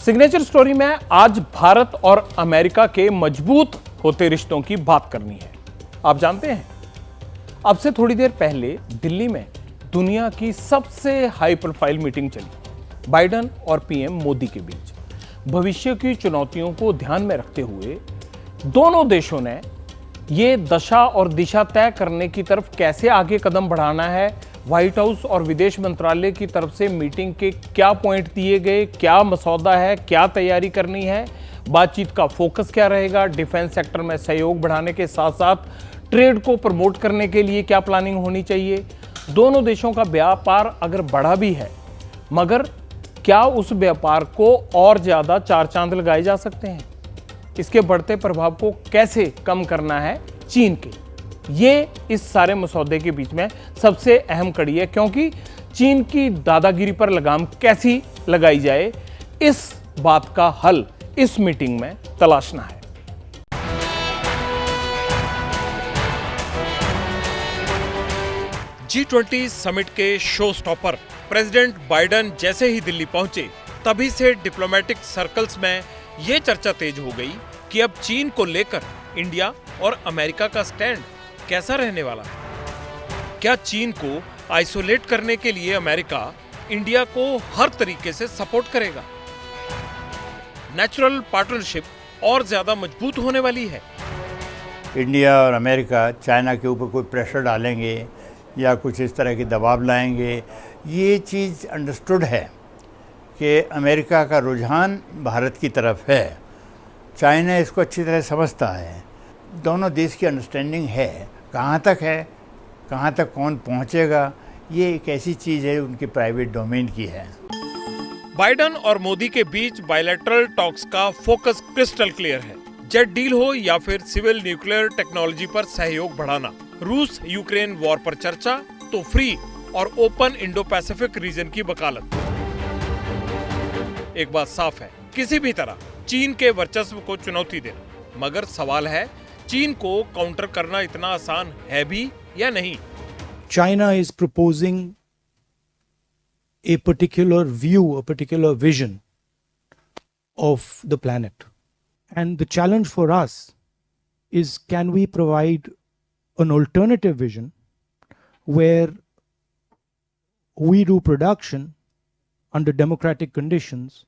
Signature story में आज भारत और अमेरिका के मजबूत होते रिश्तों की बात करनी है। आप जानते हैं, अब से थोड़ी देर पहले दिल्ली में दुनिया की सबसे हाई प्रोफाइल मीटिंग चली बाइडेन और पीएम मोदी के बीच। भविष्य की चुनौतियों को ध्यान में रखते हुए दोनों देशों ने ये दशा और दिशा तय करने की तरफ कैसे आगे कदम बढ़ाना है। व्हाइट हाउस और विदेश मंत्रालय की तरफ से मीटिंग के क्या पॉइंट दिए गए, क्या मसौदा है, क्या तैयारी करनी है, बातचीत का फोकस क्या रहेगा, डिफेंस सेक्टर में सहयोग बढ़ाने के साथ साथ ट्रेड को प्रमोट करने के लिए क्या प्लानिंग होनी चाहिए। दोनों देशों का व्यापार अगर बढ़ा भी है, मगर क्या उस व्यापार को और ज्यादा चार चांद लगाए जा सकते हैं? इसके बढ़ते प्रभाव को कैसे कम करना है चीन के, ये इस सारे मसौदे के बीच में सबसे अहम कड़ी है, क्योंकि चीन की दादागिरी पर लगाम कैसी लगाई जाए, इस बात का हल इस मीटिंग में तलाशना है। G20 समिट के शो स्टॉपर प्रेसिडेंट बाइडेन जैसे ही दिल्ली पहुंचे, तभी से डिप्लोमेटिक सर्कल्स में ये चर्चा तेज हो गई कि अब चीन को लेकर इंडिया और अमेरिका का स्टैंड कैसा रहने वाला है। क्या चीन को आइसोलेट करने के लिए अमेरिका इंडिया को हर तरीके से सपोर्ट करेगा? नेचुरल पार्टनरशिप और ज्यादा मजबूत होने वाली है। इंडिया और अमेरिका चाइना के ऊपर कोई प्रेशर डालेंगे या कुछ इस तरह के दबाव लाएंगे, ये चीज़ अंडरस्टूड है कि अमेरिका का रुझान भारत की तरफ है। चाइना इसको अच्छी तरह समझता है। दोनों देश की अंडरस्टैंडिंग है। कहाँ तक है, कहाँ तक कौन पहुँचेगा, ये एक ऐसी चीज़ है उनकी प्राइवेट डोमेन की है। बाइडेन और मोदी के बीच बायलैटरल टॉक्स का फोकस क्रिस्टल क्लियर है। जेट डील हो या फिर सिविल न्यूक्लियर टेक्नोलॉजी पर सहयोग बढ़ाना, रूस यूक्रेन वॉर पर चर्चा, तो फ्री और ओपन इंडो पैसिफिक रीजन की वकालत। एक बात साफ है, किसी भी तरह चीन के वर्चस्व को चुनौती देना, मगर सवाल है चीन को काउंटर करना इतना आसान है भी या नहीं। China is proposing a particular view, a particular vision of the planet. And the challenge for us is, can we provide an alternative vision where we do production under democratic conditions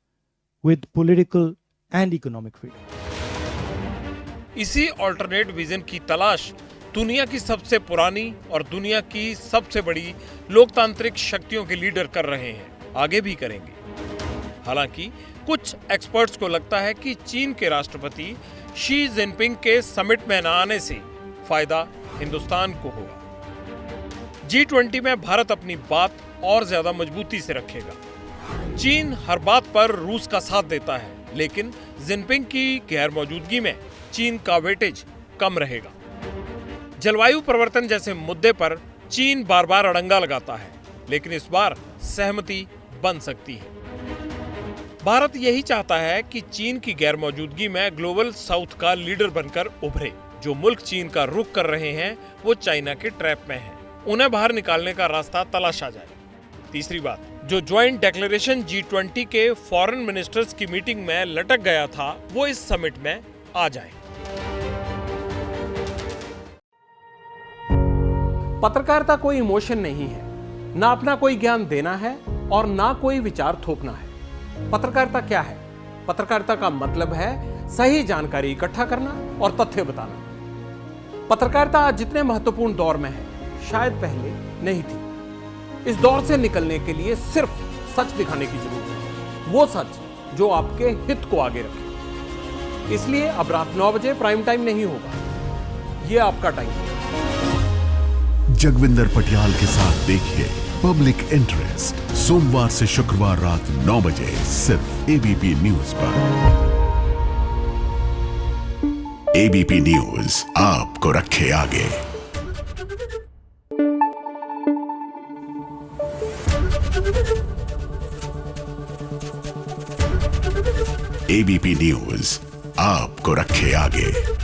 with political and economic freedom. इसी alternate vision की तलाश दुनिया की सबसे पुरानी और दुनिया की सबसे बड़ी लोकतांत्रिक शक्तियों के लीडर कर रहे हैं, आगे भी करेंगे। हालांकि कुछ एक्सपर्ट्स को लगता है कि चीन के राष्ट्रपति शी जिनपिंग के समिट में न आने से फायदा हिंदुस्तान को होगा। G20 में भारत अपनी बात और ज्यादा मजबूती से रखेगा। चीन हर बात पर रूस का साथ देता है, लेकिन जिनपिंग की गैर मौजूदगी में चीन का वेटेज कम रहेगा। जलवायु परिवर्तन जैसे मुद्दे पर चीन बार बार अड़ंगा लगाता है, लेकिन इस बार सहमति बन सकती है। भारत यही चाहता है कि चीन की गैर मौजूदगी में ग्लोबल साउथ का लीडर बनकर उभरे। जो मुल्क चीन का रुख कर रहे हैं, वो चाइना के ट्रैप में हैं। उन्हें बाहर निकालने का रास्ता तलाशा जाए। तीसरी बात, जो ज्वाइंट डिक्लेरेशन G20 के फॉरेन मिनिस्टर्स की मीटिंग में लटक गया था, वो इस समिट में आ जाए। पत्रकारिता कोई इमोशन नहीं है, ना अपना कोई ज्ञान देना है और ना कोई विचार थोपना है। पत्रकारिता क्या है? पत्रकारिता का मतलब है सही जानकारी इकट्ठा करना और तथ्य बताना। पत्रकारिता आज जितने महत्वपूर्ण दौर में है, शायद पहले नहीं थी। इस दौर से निकलने के लिए सिर्फ सच दिखाने की जरूरत है, वो सच जो आपके हित को आगे रखे। इसलिए अब रात 9 बजे प्राइम टाइम नहीं होगा, ये आपका टाइम है। जगविंदर पटियाल के साथ देखिए पब्लिक इंटरेस्ट, सोमवार से शुक्रवार रात 9 बजे सिर्फ एबीपी न्यूज पर। एबीपी न्यूज आपको रखे आगे। एबीपी न्यूज आपको रखे आगे।